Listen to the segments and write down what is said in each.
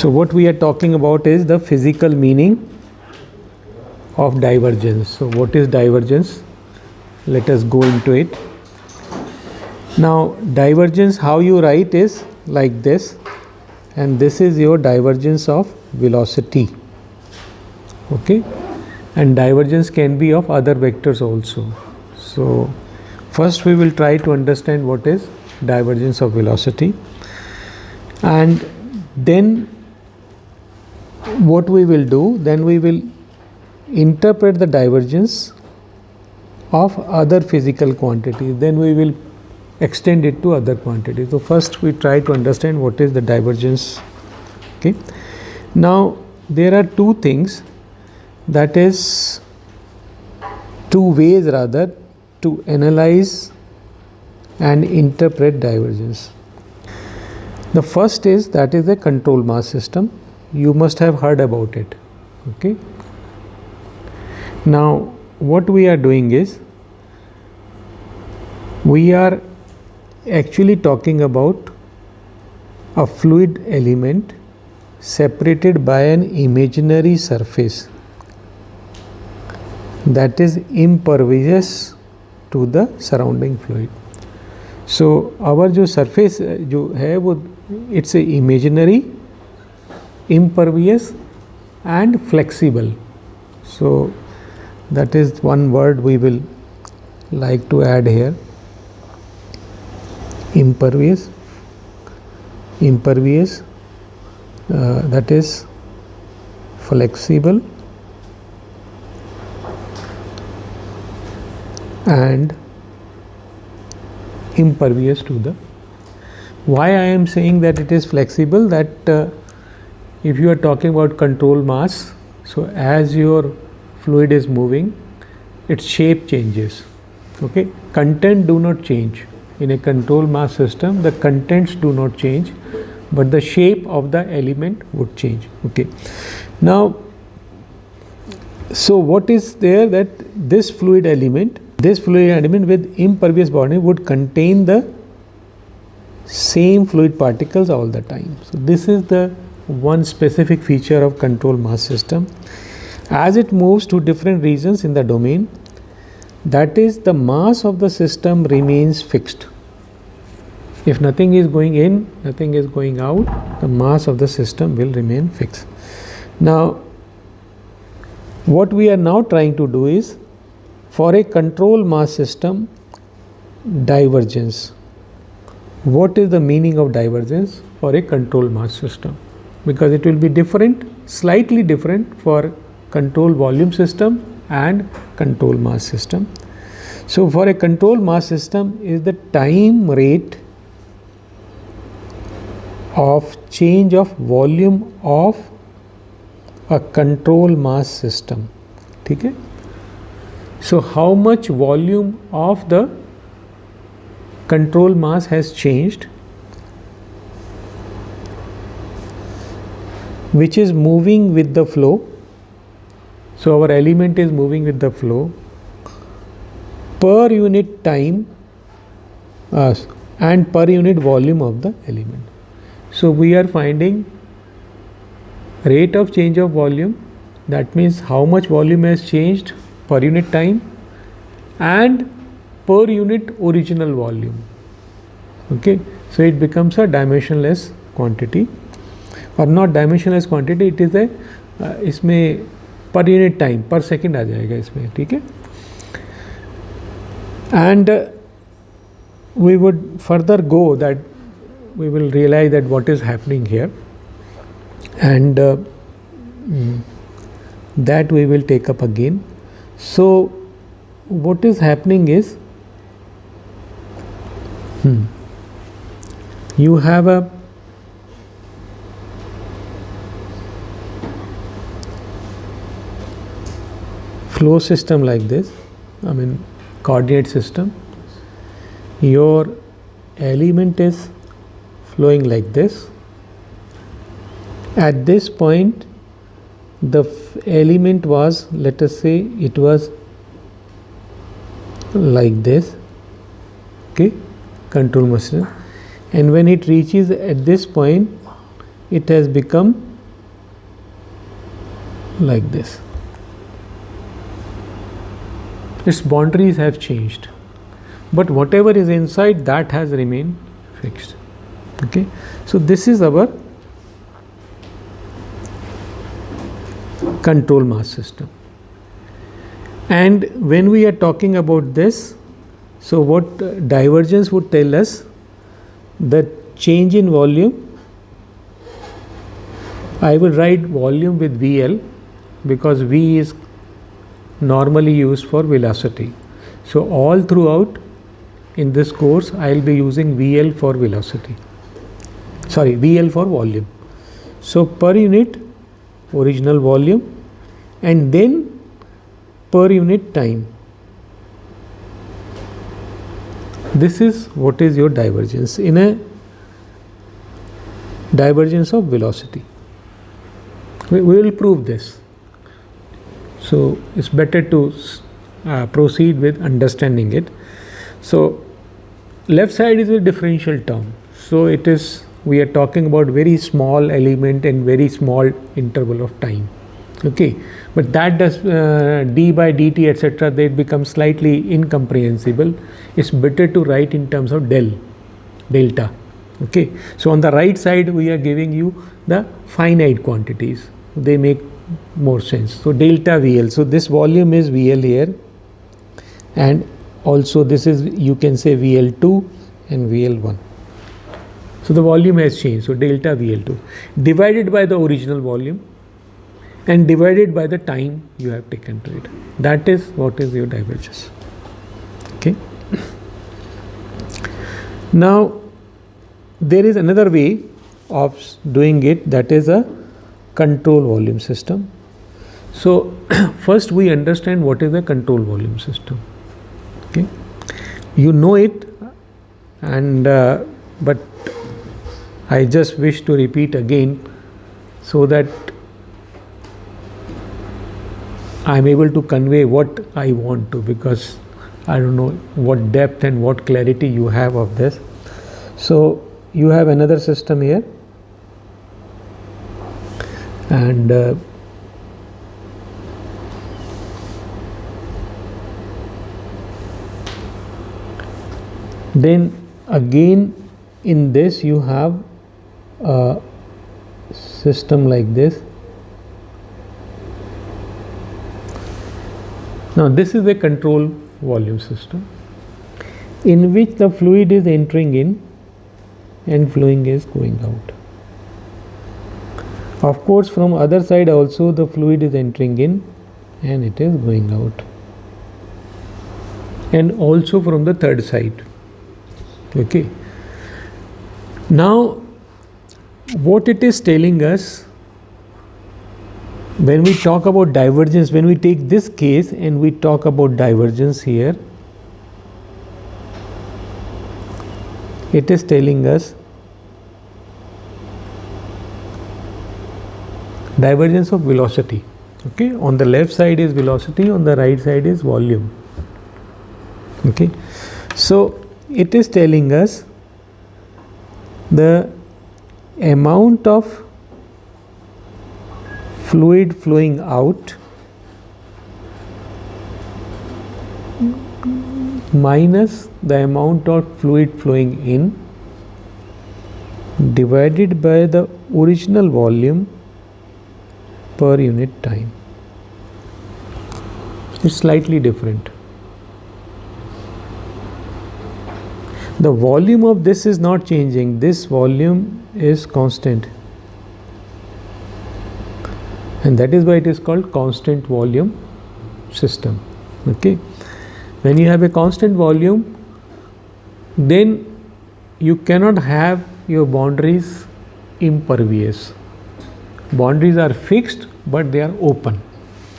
So what we are talking about is the physical meaning of divergence. So what is divergence? Let us go into it. Now divergence, how you write is like this, and this is your divergence of velocity. Okay, and divergence can be of other vectors also. So first we will try to understand what is divergence of velocity, and then what we will do, then we will interpret the divergence of other physical quantities, then we will extend it to other quantities. So first we try to understand what is the divergence. Okay, now there are two things, that is two ways rather to analyze and interpret divergence. The first is, that is a control mass system. You must have heard about it. Okay, now what we are doing is, we are actually talking about a fluid element separated by an imaginary surface that is impervious to the surrounding fluid. So our जो surface जो है वो, it's a imaginary, impervious and flexible. So that is one word we will like to add here. Impervious, that is flexible and impervious to the. Why I am saying that it is flexible? That if you are talking about control mass, so as your fluid is moving, its shape changes. Okay, content do not change. In a control mass system, the contents do not change, but the shape of the element would change. Okay, now so what is there, that this fluid element with impervious body would contain the same fluid particles all the time. So this is the one specific feature of control mass system. As it moves to different regions in the domain, that is, the mass of the system remains fixed. If nothing is going in, nothing is going out, the mass of the system will remain fixed. Now what we are now trying to do is, for a control mass system, divergence. What is the meaning of divergence for a control mass system? Because it will be different, slightly different for control volume system and control mass system. So for a control mass system is the time rate of change of volume of a control mass system. Okay? So how much volume of the control mass has changed, which is moving with the flow. So our element is moving with the flow per unit time and per unit volume of the element. So we are finding rate of change of volume, that means how much volume has changed per unit time and per unit original volume. Okay, so it becomes a dimensionless quantity, or not dimensionless quantity, it is a इसमें per unit time, per second आ जाएगा इसमें. ठीक है, and we would further go, that we will realize that what is happening here, and that we will take up again. So what is happening is, you have a flow system like this, I mean coordinate system. Your element is flowing like this. At this point, the element was, let us say it was like this. Okay, control mass system, and when it reaches at this point, it has become like this. Its boundaries have changed, but whatever is inside that has remained fixed. Okay, so this is our control mass system. And when we are talking about this, so what divergence would tell us, the change in volume, I will write volume with VL because V is normally used for velocity. So all throughout in this course I will be using VL for velocity, sorry, VL for volume. So per unit original volume and then per unit time. This is what is your divergence in a divergence of velocity. We will prove this. So it's better to proceed with understanding it. So left side is a differential term. So it is, we are talking about very small element and very small interval of time. Okay, but that does d by dt etc. They become slightly incomprehensible. It's better to write in terms of delta. Okay, so on the right side we are giving you the finite quantities. They make more sense. So delta VL. So this volume is VL here, and also this is, you can say, VL2 and VL1. So the volume has changed. So delta VL2 divided by the original volume and divided by the time you have taken to it. That is what is your divergence. Okay. Now there is another way of doing it, that is a control volume system. So first we understand what is a control volume system. Okay, you know it, and but I just wish to repeat again so that I am able to convey what I want to, because I don't know what depth and what clarity you have of this. So you have another system here, and then again in this you have a system like this. Now this is a control volume system in which the fluid is entering in and fluid is going out. Of course from other side also the fluid is entering in and it is going out, and also from the third side. Okay, now what it is telling us, when we talk about divergence, when we take this case and we talk about divergence here, it is telling us divergence of velocity. Okay, on the left side is velocity, on the right side is volume. Okay, so it is telling us the amount of fluid flowing out minus the amount of fluid flowing in divided by the original volume per unit time. It's slightly different. The volume of this is not changing, this volume is constant, and that is why it is called constant volume system. Okay, when you have a constant volume, then you cannot have your boundaries impervious. Boundaries are fixed but they are open.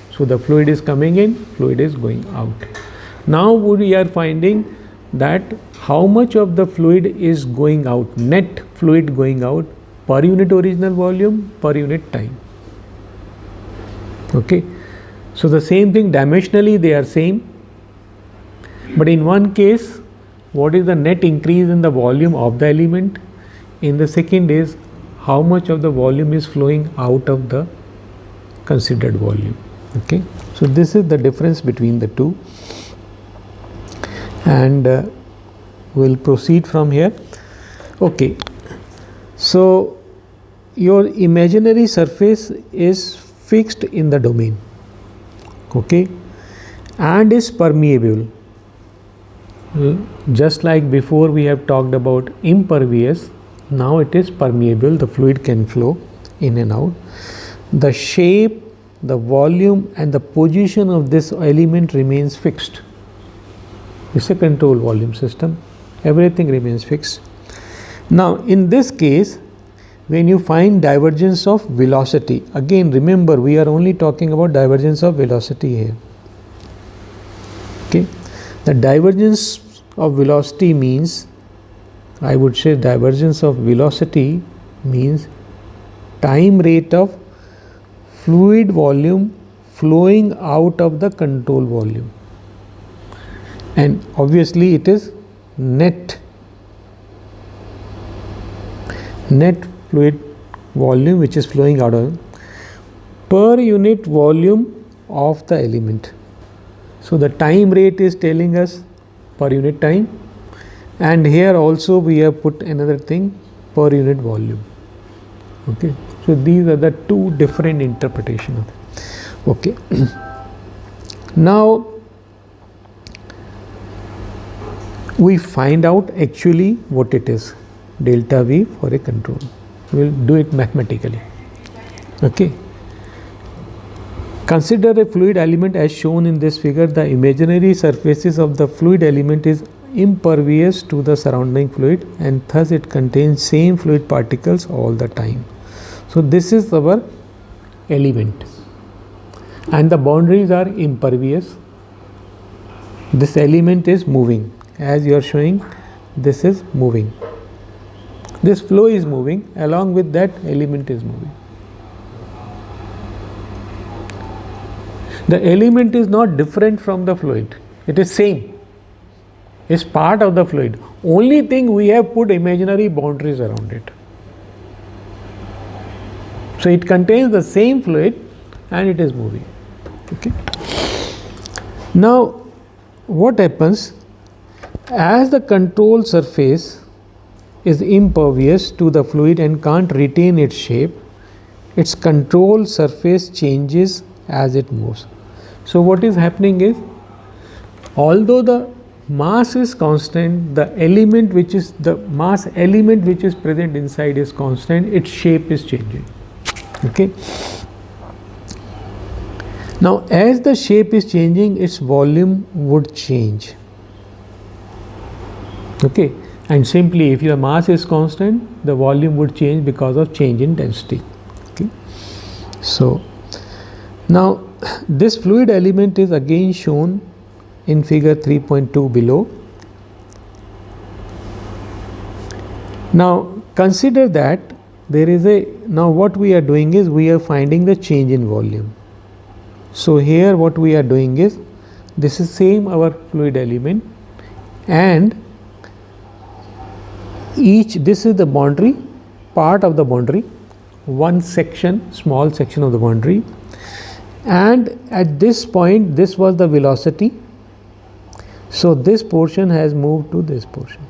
So the fluid is coming in, fluid is going out. Now we are finding that how much of the fluid is going out, net fluid going out per unit original volume, per unit time. Okay, so the same thing, dimensionally they are same, but in one case what is the net increase in the volume of the element, in the second is how much of the volume is flowing out of the considered volume. Okay, so this is the difference between the two, and we'll proceed from here. Okay, so your imaginary surface is fixed in the domain, okay, and is permeable. Just like before we have talked about impervious, now it is permeable, the fluid can flow in and out. The shape, the volume and the position of this element remains fixed. It's a control volume system, everything remains fixed. Now in this case, when you find divergence of velocity, again remember we are only talking about divergence of velocity here. Okay, the divergence of velocity means, I would say divergence of velocity means time rate of fluid volume flowing out of the control volume, and obviously it is net fluid volume which is flowing out of per unit volume of the element. So the time rate is telling us per unit time, and here also we have put another thing, per unit volume. Okay, so these are the two different interpretations of it. Okay. Now we find out actually what it is, delta V for a control. We'll do it mathematically. Okay. Consider a fluid element as shown in this figure. The imaginary surfaces of the fluid element is impervious to the surrounding fluid, and thus it contains same fluid particles all the time. So this is our element, and the boundaries are impervious. This element is moving, as you are showing, this is moving. This flow is moving, along with that element is moving. The element is not different from the fluid, it is same, it's part of the fluid. Only thing we have put imaginary boundaries around it. So it contains the same fluid and it is moving. Okay. Now what happens, as the control surface is impervious to the fluid and can't retain its shape, its control surface changes as it moves. So what is happening is, although the mass is constant, the element which is the mass element which is present inside is constant, its shape is changing. Okay. Now as the shape is changing, its volume would change. Okay, and simply if your mass is constant, the volume would change because of change in density. Okay. So now this fluid element is again shown in figure 3.2 below. Now consider that there is now what we are doing is we are finding the change in volume. So here what we are doing is, this is same our fluid element, and this is the boundary, part of the boundary, one section, small section of the boundary, and at this point this was the velocity. So this portion has moved to this portion.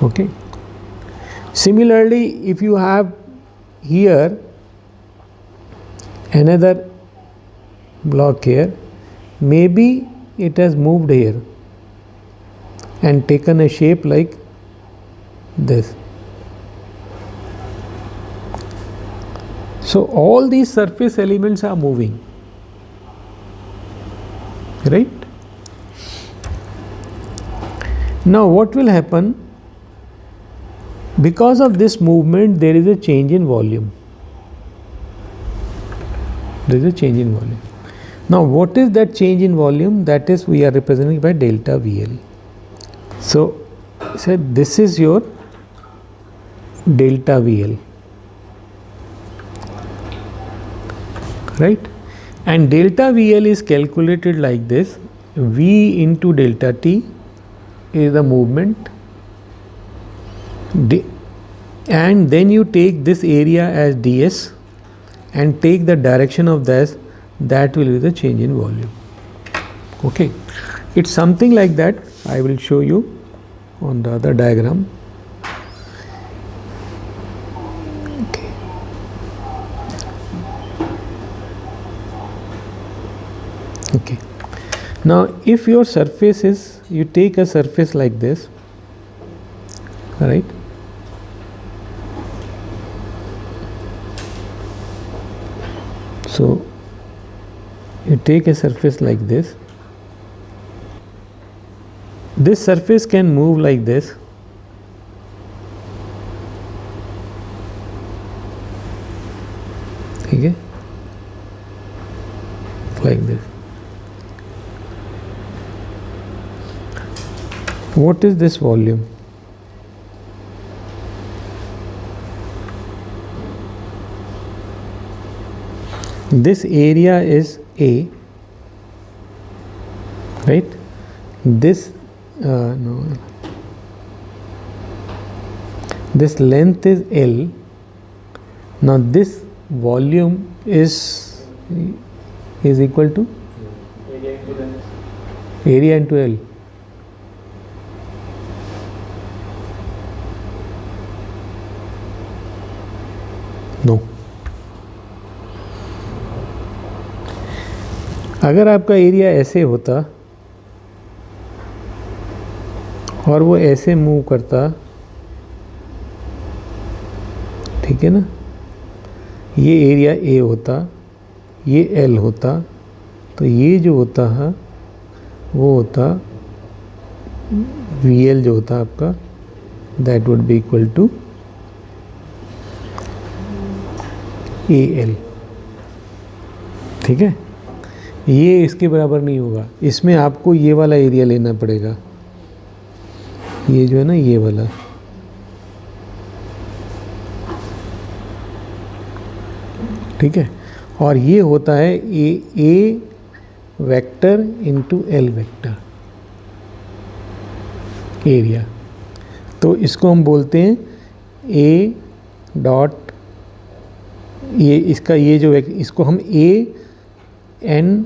Okay. Similarly, if you have here another block here, maybe it has moved here and taken a shape like this. So all these surface elements are moving, right? Now what will happen? Because of this movement, there is a change in volume. There is a change in volume. Now what is that change in volume? That is, we are representing by delta VL. So this is your delta VL, right? And delta VL is calculated like this: V into delta T is the movement, and then you take this area as ds, and take the direction of this, that will be the change in volume. Okay, it's something like that. I will show you on the other diagram. Okay, now if your surface is, you take a surface like this, right? So you take a surface like this. This surface can move like this. Okay, like this. What is this volume? This area is A, right? This this length is L. Now this volume is equal to area into L. No. अगर आपका area ऐसे होता और वो ऐसे move करता, ठीक है ना, ये एरिया ए होता, ये एल होता, तो ये जो होता है वो होता वी एल जो होता आपका, that would be equal to A L. ठीक है, ये इसके बराबर नहीं होगा. इसमें आपको ये वाला एरिया लेना पड़ेगा, ये जो है ना, ये वाला. ठीक है, और ये होता है a vector into L vector area. तो इसको हम बोलते हैं ए डॉट, ये इसका ये जो इसको हम ए एन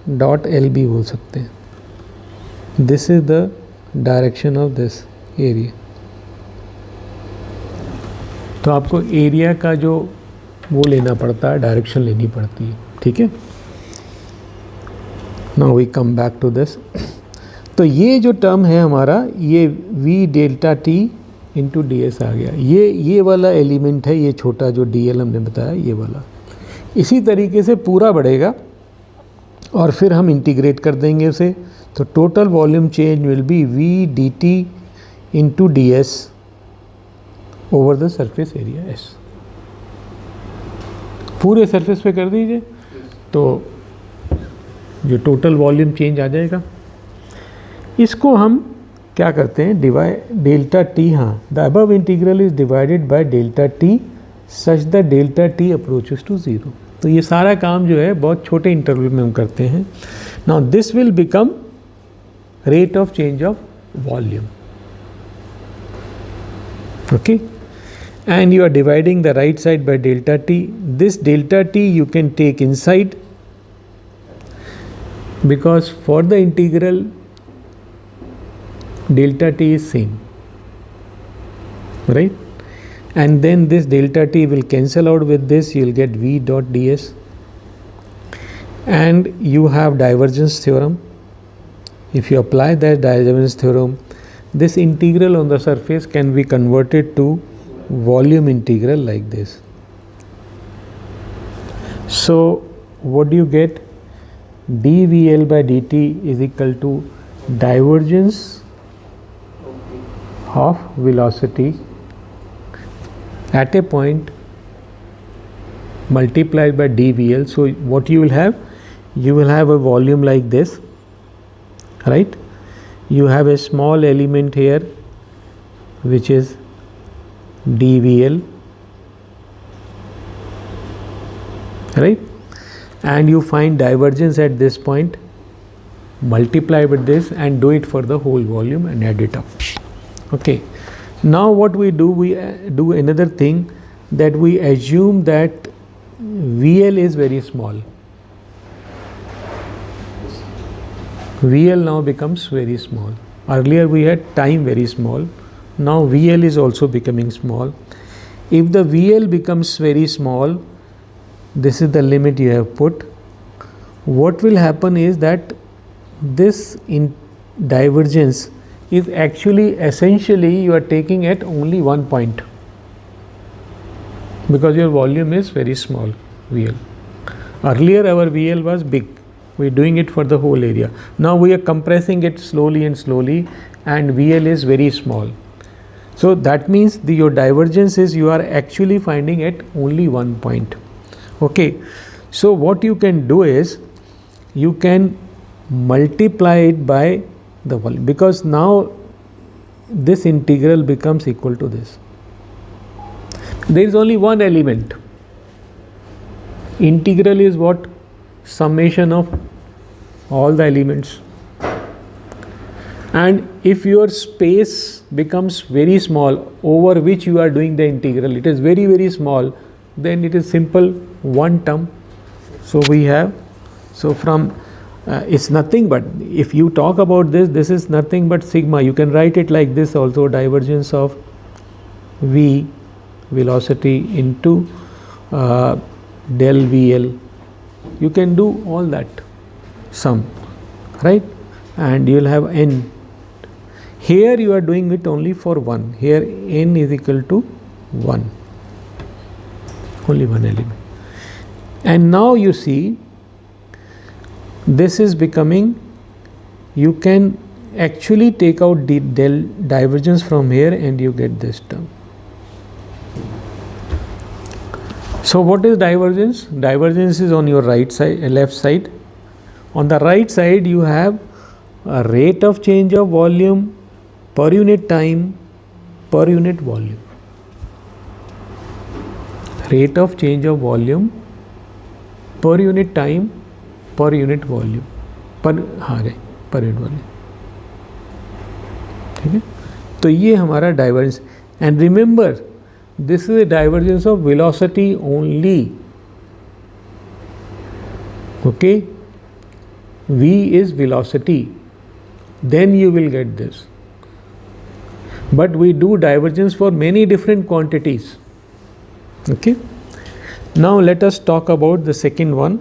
डॉट एल भी बोल सकते हैं. This is the direction of this area. तो आपको एरिया का जो वो लेना पड़ता है, डायरेक्शन लेनी पड़ती है. ठीक है, now we come back to this. तो ये जो टर्म है हमारा, ये V delta T into D S आ गया. ये वाला एलिमेंट है, ये छोटा जो डी एल हमने बताया, ये वाला. इसी तरीके से पूरा बढ़ेगा और फिर हम इंटीग्रेट कर देंगे उसे. तो total volume change will be V D T into D S over the surface area S. पूरे सरफेस पे कर दीजिए तो जो टोटल वॉल्यूम चेंज आ जाएगा. इसको हम क्या करते हैं, डेल्टा टी, हाँ, the above integral is divided by delta T such the delta T approaches to zero. तो ये सारा काम जो है बहुत छोटे इंटरवल में हम करते हैं. Now this will become rate of change of volume. Okay, and you are dividing the right side by delta t. This delta t you can take inside, because for the integral delta t is same, right? And then this delta t will cancel out with this, you will get v dot ds. And you have divergence theorem. If you apply that divergence theorem, this integral on the surface can be converted to volume integral like this. So what do you get? dvl by dt is equal to divergence of velocity at a point multiplied by dvl. So what you will have? You will have a volume like this, right? You have a small element here which is dvl, right? And you find divergence at this point, multiply with this and do it for the whole volume and add it up. Okay, now what we do, we do another thing, that we assume that VL is very small. VL now becomes very small. Earlier we had time very small. Now VL is also becoming small. If the VL becomes very small, this is the limit you have put. What will happen is that this divergence is actually essentially you are taking at only one point, because your volume is very small, VL. Earlier our VL was big. We are doing it for the whole area. Now we are compressing it slowly and slowly, and VL is very small. So that means your divergence is you are actually finding at only one point. Okay. So what you can do is you can multiply it by the volume, because now this integral becomes equal to this. There is only one element. Integral is what? Summation of all the elements. And if your space becomes very small over which you are doing the integral, it is very, very small, then it is simple one term. So we have, so from it's nothing but, if you talk about this is nothing but sigma. You can write it like this also, divergence of V velocity into del VL. You can do all that sum, right? And you will have n. Here you are doing it only for 1. Here n is equal to 1. Only one element. And now you see this is becoming, you can actually take out the divergence from here and you get this term. So what is divergence? Divergence is on your right side, left side. On the right side you have a rate of change of volume per unit time per unit volume. Rate of change of volume per unit time per unit volume. पर unit volume. ठीक है, तो ये हमारा divergence. And remember, this is a divergence of velocity only. Okay, V is velocity, then you will get this. But we do divergence for many different quantities. Okay, now let us talk about the second one.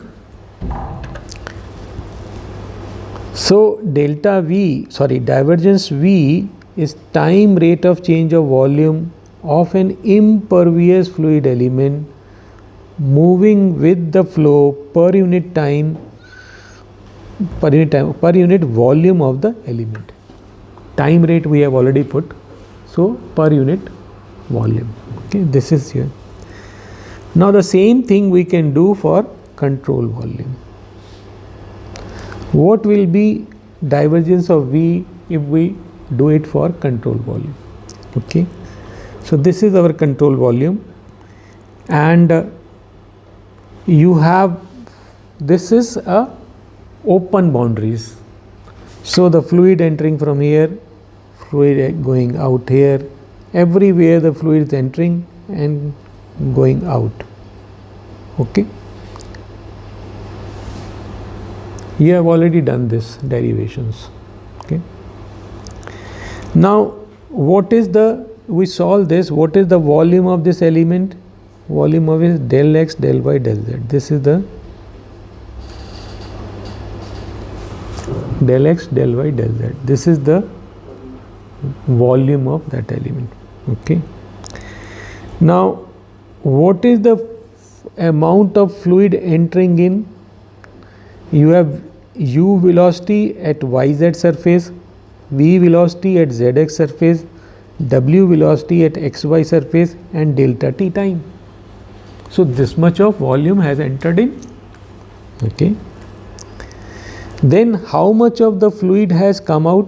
So divergence V is time rate of change of volume of an impervious fluid element moving with the flow per unit time per unit volume of the element. Time rate we have already put, so per unit volume. Okay, this is here. Now the same thing we can do for control volume. What will be divergence of V if we do it for control volume? Okay, so this is our control volume, and you have, this is a open boundaries. So the fluid entering from here, fluid going out here, everywhere the fluid is entering and going out. Okay, you have already done this derivations. Okay, now what is the, we solve this, what is the volume of this element? Volume of is del x, del y, del z. This is the del x, del y, del z. This is the volume of that element. Okay, now what is the amount of fluid entering in? You have u velocity at yz surface, v velocity at zx surface, w velocity at xy surface, and delta t time. So this much of volume has entered in. Okay, then how much of the fluid has come out?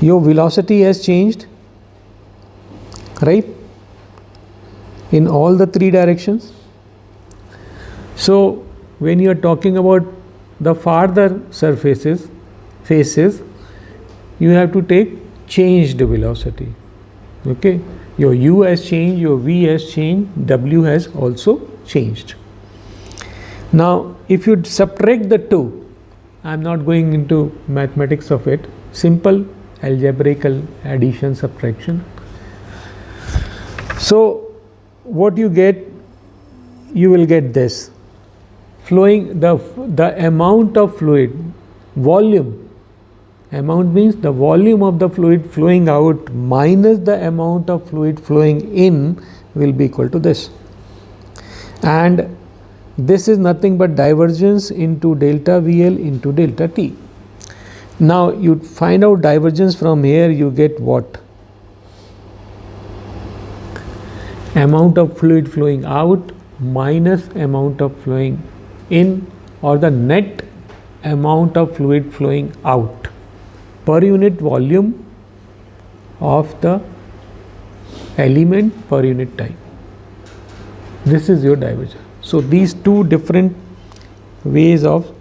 Your velocity has changed, right, in all the three directions. So when you are talking about the farther surfaces, faces, you have to take changed velocity. Okay, Your U has changed, your V has changed, W has also changed. Now, if you subtract the two, I'm not going into mathematics of it, simple algebraical addition, subtraction. So, what you get, you will get this. Flowing, the amount of fluid, volume, amount means the volume of the fluid flowing out minus the amount of fluid flowing in will be equal to this. And this is nothing but divergence into delta VL into delta T. Now you find out divergence from here, you get what? Amount of fluid flowing out minus amount of flowing in, or the net amount of fluid flowing out per unit volume of the element per unit time. This is your divergence. So these two different ways of,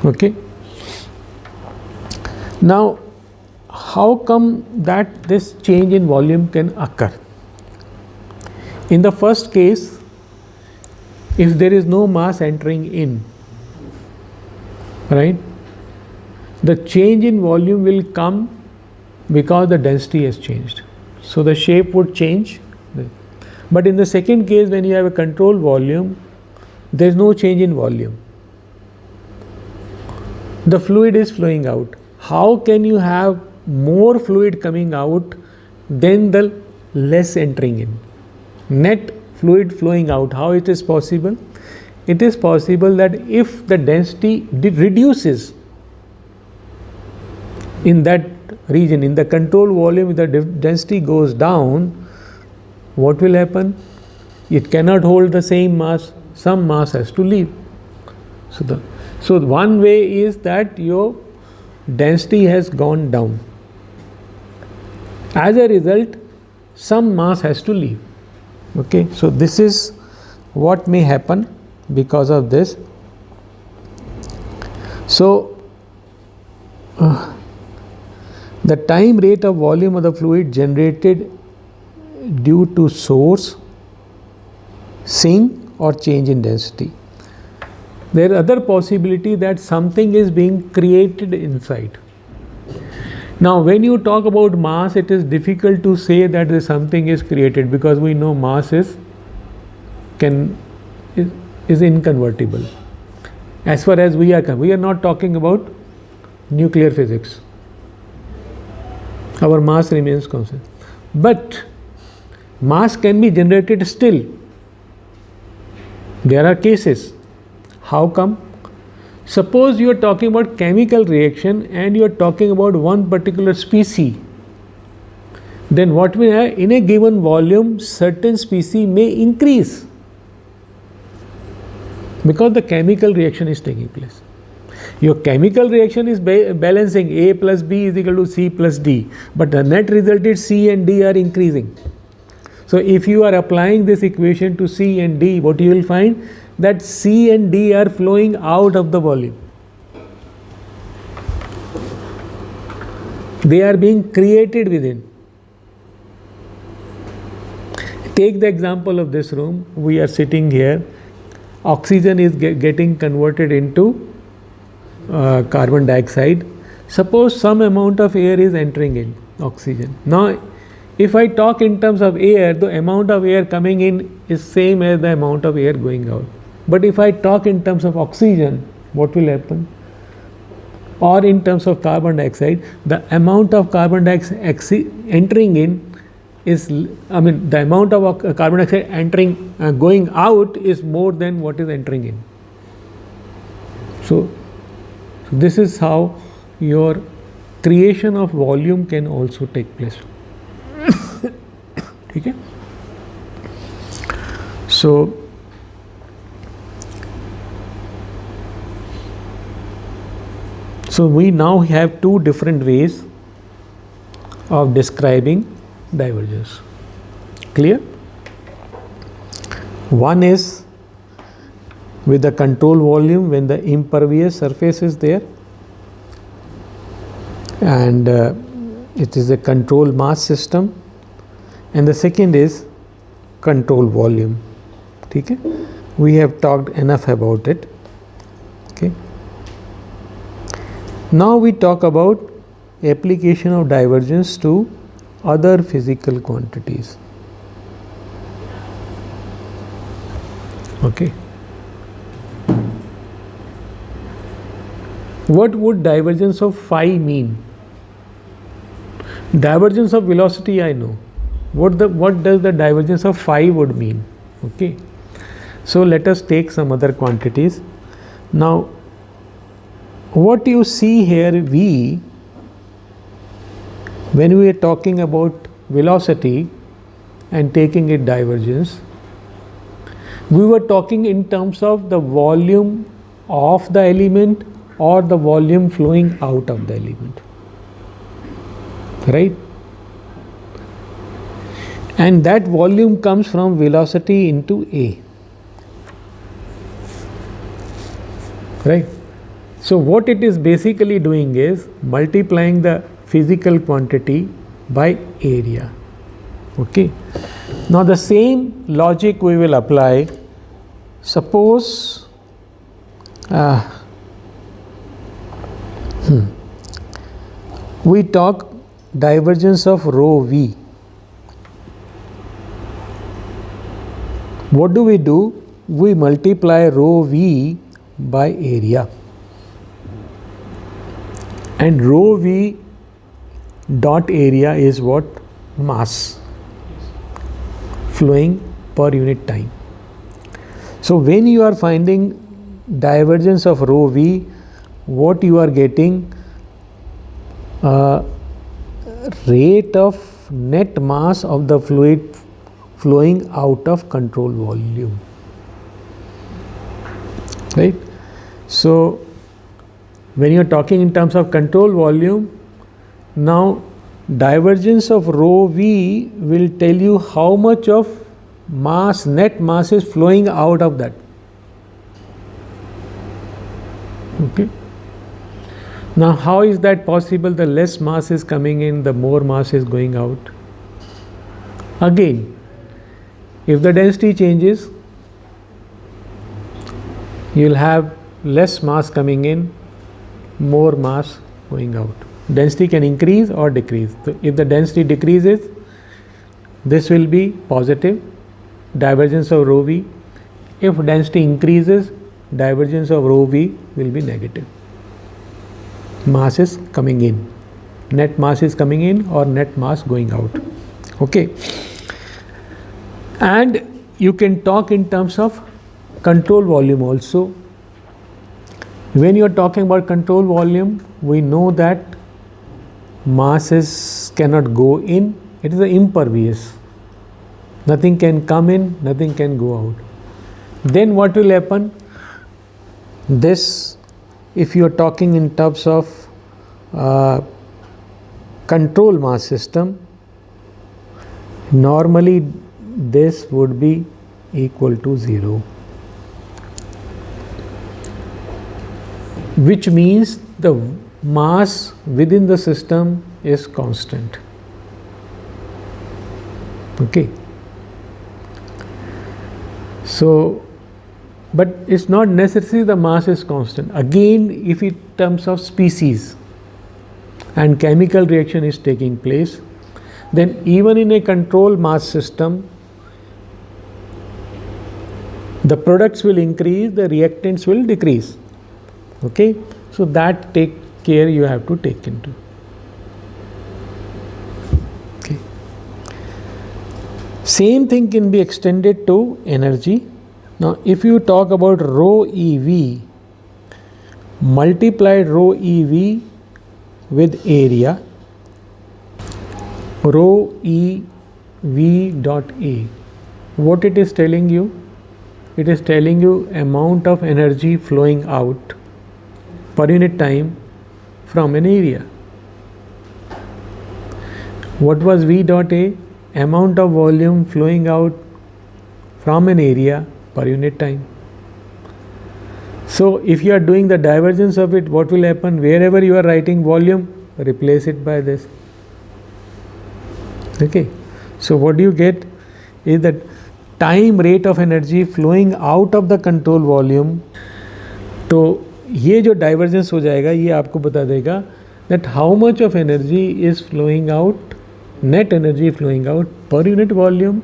okay. Now, how come that this change in volume can occur? In the first case, if there is no mass entering in, right, the change in volume will come because the density has changed. So the shape would change. But in the second case, when you have a control volume, there is no change in volume. The fluid is flowing out. How can you have more fluid coming out than the less entering in? Net fluid flowing out, how it is possible? It is possible that if the density reduces in that region, in the control volume, if the density goes down, what will happen? It cannot hold the same mass, some mass has to leave. So one way is that your density has gone down. As a result, some mass has to leave. Okay, so this is what may happen because of this. So the time rate of volume of the fluid generated due to source, sink or change in density. There are other possibility that something is being created inside. Now when you talk about mass, it is difficult to say that something is created, because we know mass is inconvertible. As far as we are not talking about nuclear physics. Our mass remains constant. But mass can be generated still. There are cases. How come? Suppose you are talking about chemical reaction and you are talking about one particular species. Then what we have, in a given volume, certain species may increase because the chemical reaction is taking place. Your chemical reaction is balancing A plus B is equal to C plus D, but the net result is C and D are increasing. So if you are applying this equation to C and D, what you will find? That C and D are flowing out of the volume. They are being created within. Take the example of this room. We are sitting here. Oxygen is getting converted into carbon dioxide. Suppose some amount of air is entering in, oxygen. Now, if I talk in terms of air, the amount of air coming in is same as the amount of air going out. But if I talk in terms of oxygen, what will happen? Or in terms of carbon dioxide, the amount of carbon dioxide entering in is, the amount of carbon dioxide entering, going out is more than what is entering in. So this is how your creation of volume can also take place. Okay? So we now have two different ways of describing divergence. Clear? One is with the control volume when the impervious surface is there, and it is a control mass system, and the second is control volume. ठीक है, we have talked enough about it. Okay, now we talk about application of divergence to other physical quantities. Okay, what would divergence of phi mean? Divergence of velocity I know. What does the divergence of phi would mean? Okay, so let us take some other quantities. Now what you see here, v, when we are talking about velocity and taking it divergence, we were talking in terms of the volume of the element or the volume flowing out of the element, right? And that volume comes from velocity into A, right? So what it is basically doing is multiplying the physical quantity by area. Okay, now the same logic we will apply. Suppose we talk divergence of rho v. What do? We multiply rho v by area, and rho v dot area is what? Mass flowing per unit time. So when you are finding divergence of rho v, what you are getting? Rate of net mass of the fluid flowing out of control volume, right? So when you are talking in terms of control volume, now divergence of rho v will tell you how much of mass, net mass, is flowing out of that. Okay, now how is that possible? The less mass is coming in, the more mass is going out. Again, if the density changes, you will have less mass coming in, more mass going out. Density can increase or decrease. So if the density decreases, this will be positive, divergence of rho v. If density increases, divergence of rho v will be negative. Mass is coming in, net mass is coming in or net mass going out. Okay, and you can talk in terms of control volume also. When you are talking about control volume, we know that masses cannot go in, it is impervious. Nothing can come in, nothing can go out. Then what will happen? This, if you are talking in terms of control mass system, normally this would be equal to 0, which means the mass within the system is constant. Okay, so but it's not necessary the mass is constant. Again, if in terms of species and chemical reaction is taking place, then even in a controlled mass system, the products will increase, the reactants will decrease. Okay, so that take care you have to take into. Okay, same thing can be extended to energy. Now if you talk about rho EV, multiply rho EV with area, rho EV dot A, what it is telling you? It is telling you amount of energy flowing out per unit time from an area. What was V dot A? Amount of volume flowing out from an area per unit time. So if you are doing the divergence of it, what will happen? Wherever you are writing volume, replace it by this. Okay, so what you get is that time rate of energy flowing out of the control volume. तो ये जो divergence हो जाएगा ये आपको बता देगा that how much of energy is flowing out, net energy flowing out per unit volume,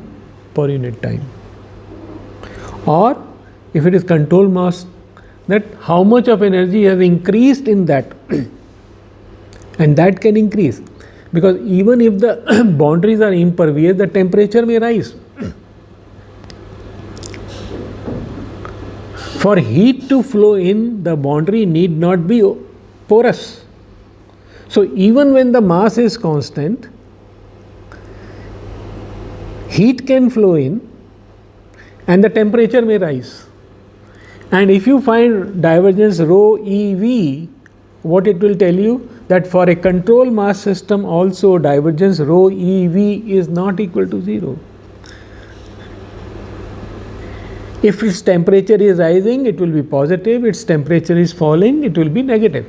per unit time. Or if it is control mass, that how much of energy has increased in that and that can increase because even if the boundaries are impervious, the temperature may rise. For heat to flow in, the boundary need not be porous. So even when the mass is constant, heat can flow in and the temperature may rise. And if you find divergence rho EV, what it will tell you that for a control mass system also divergence rho EV is not equal to 0. If its temperature is rising, it will be positive. Its temperature is falling, it will be negative.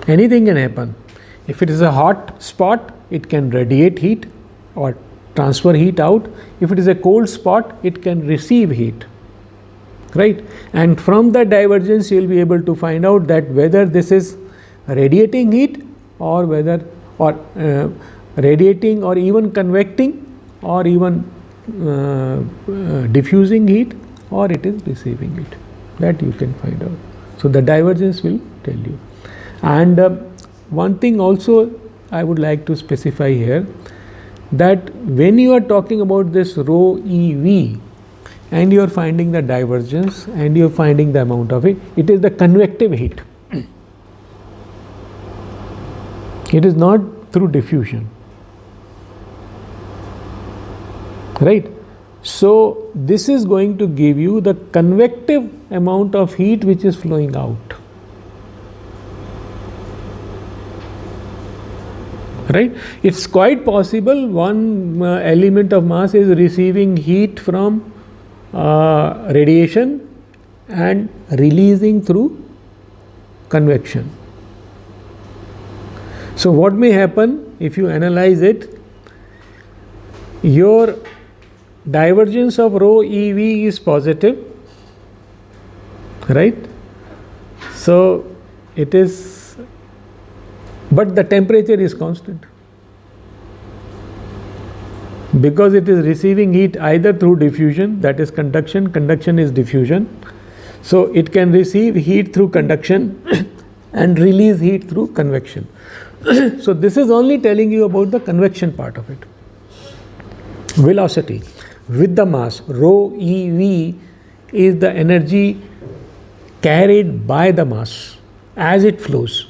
Anything can happen. If it is a hot spot, it can radiate heat or transfer heat out. If it is a cold spot, it can receive heat. Right? And from the divergence, you will be able to find out that whether this is radiating heat or whether radiating or even convecting or even diffusing heat or it is receiving it. That you can find out. So the divergence will tell you. And one thing also I would like to specify here, that when you are talking about this rho EV and you are finding the divergence and you are finding the amount of it, it is the convective heat. It is not through diffusion. Right? So this is going to give you the convective amount of heat which is flowing out. Right? It's quite possible one element of mass is receiving heat from radiation and releasing through convection. So what may happen if you analyze it, your divergence of rho EV is positive, right? So it is, but the temperature is constant because it is receiving heat either through diffusion, that is conduction, conduction is diffusion. So it can receive heat through conduction and release heat through convection. So this is only telling you about the convection part of it. Velocity with the mass, rho EV is the energy carried by the mass as it flows.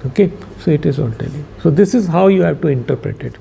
Okay, so it is all telling. So this is how you have to interpret it.